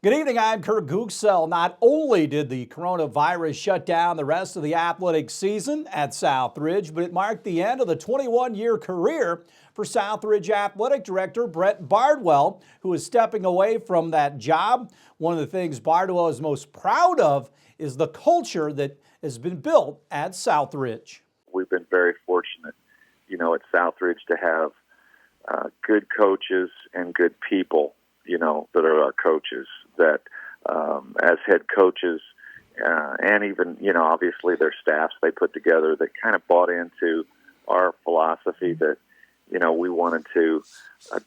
Good evening, I'm Kurt Gutgsell. Not only did the coronavirus shut down the rest of the athletic season at Southridge, but it marked the end of the 21-year career for Southridge Athletic Director Brett Bardwell, who is stepping away from that job. One of the things Bardwell is most proud of is the culture that has been built at Southridge. We've been very fortunate, at Southridge to have good coaches and good people, that are our coaches, that as head coaches and even, obviously their staffs they put together that kind of bought into our philosophy that, we wanted to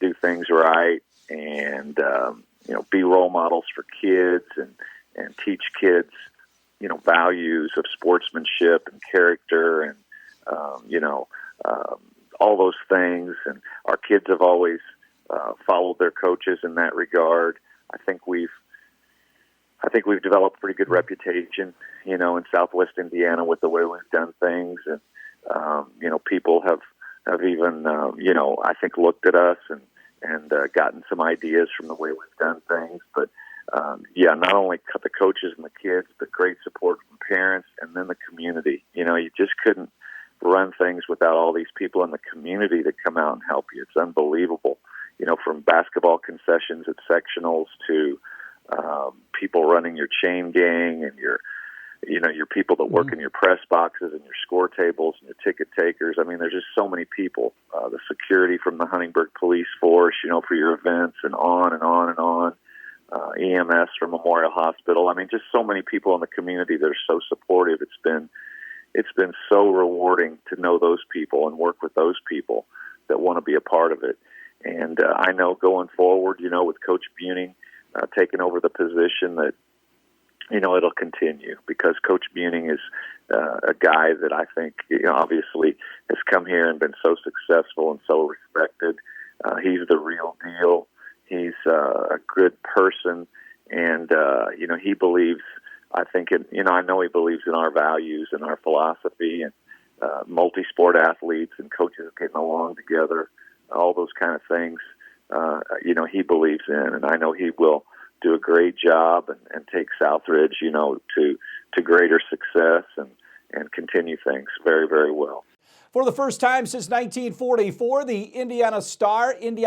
do things right and, be role models for kids and teach kids, values of sportsmanship and character and, all those things. And our kids have always followed their coaches in that regard. I think we've developed a pretty good reputation, in Southwest Indiana with the way we've done things, and people have even I think looked at us and gotten some ideas from the way we've done things. But not only the coaches and the kids, but great support from parents and then the community. You just couldn't run things without all these people in the community that come out and help you. It's unbelievable. From basketball concessions at sectionals to people running your chain gang and your people that work in your press boxes and your score tables and your ticket takers. I mean, there's just so many people. The security from the Huntingburg Police Force, for your events and on and on and on. EMS from Memorial Hospital. I mean, just so many people in the community that are so supportive. It's been so rewarding to know those people and work with those people that want to be a part of it. And I know going forward, with Coach Buning taking over the position that, it'll continue because Coach Buning is a guy that I think, obviously has come here and been so successful and so respected. He's the real deal. He's a good person. And, he believes, I think, I know he believes in our values and our philosophy and multi-sport athletes and coaches getting along together. All those kind of things, he believes in, and I know he will do a great job and take Southridge, to greater success and continue things very, very well. For the first time since 1944, the Indiana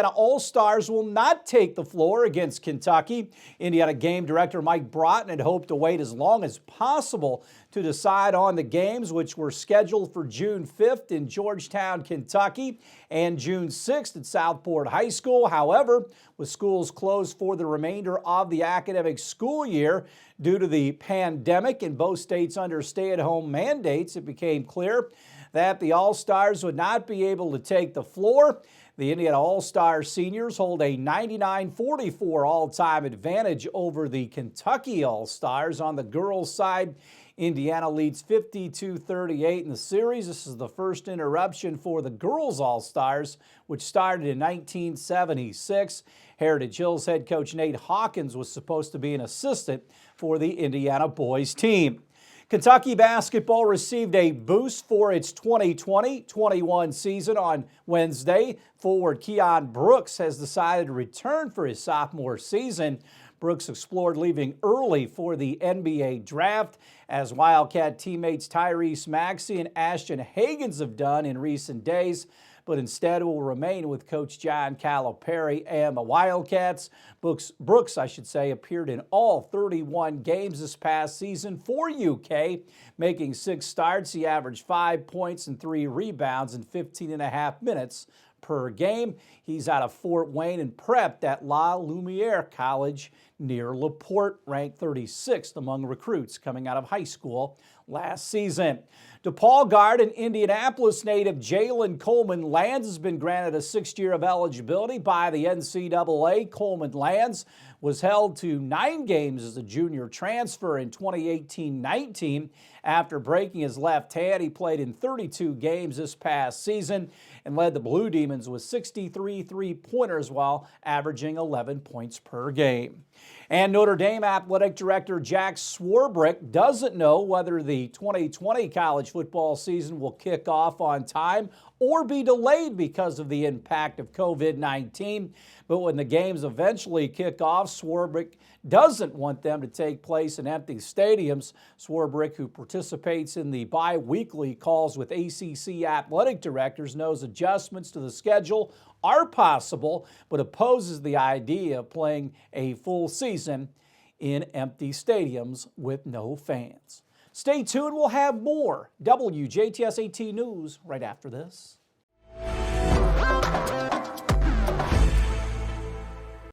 All-Stars will not take the floor against Kentucky. Indiana game director Mike Broughton had hoped to wait as long as possible to decide on the games, which were scheduled for June 5th in Georgetown, Kentucky, and June 6th at Southport High School. However, with schools closed for the remainder of the academic school year due to the pandemic and both states under stay-at-home mandates, it became clear that the All-Stars would not be able to take the floor. The Indiana All-Star seniors hold a 99-44 all-time advantage over the Kentucky All-Stars. On the girls' side, Indiana leads 52-38 in the series. This is the first interruption for the girls All-Stars, which started in 1976. Heritage Hills head coach Nate Hawkins was supposed to be an assistant for the Indiana boys team. Kentucky basketball received a boost for its 2020-21 season on Wednesday. Forward Keon Brooks has decided to return for his sophomore season. Brooks explored leaving early for the NBA draft, as Wildcat teammates Tyrese Maxey and Ashton Hagans have done in recent days, but instead will remain with Coach John Calipari and the Wildcats. Brooks, appeared in all 31 games this past season for UK, making 6 starts. He averaged 5 points and 3 rebounds in 15.5 minutes per game. He's out of Fort Wayne and prepped at La Lumiere College near LaPorte, ranked 36th among recruits coming out of high school last season. DePaul guard and Indianapolis native Jalen Coleman Lands has been granted a 6th year of eligibility by the NCAA. Coleman Lands was held to 9 games as a junior transfer in 2018-19. After breaking his left hand, he played in 32 games this past season and led the Blue Demons with 63 three-pointers while averaging 11 points per game. And Notre Dame Athletic Director Jack Swarbrick doesn't know whether the 2020 college football season will kick off on time or be delayed because of the impact of COVID-19. But when the games eventually kick off, Swarbrick doesn't want them to take place in empty stadiums. Swarbrick, who participates in the bi-weekly calls with ACC athletic directors, knows adjustments to the schedule are possible, but opposes the idea of playing a full season in empty stadiums with no fans. Stay tuned, we'll have more WJTS 18 News right after this.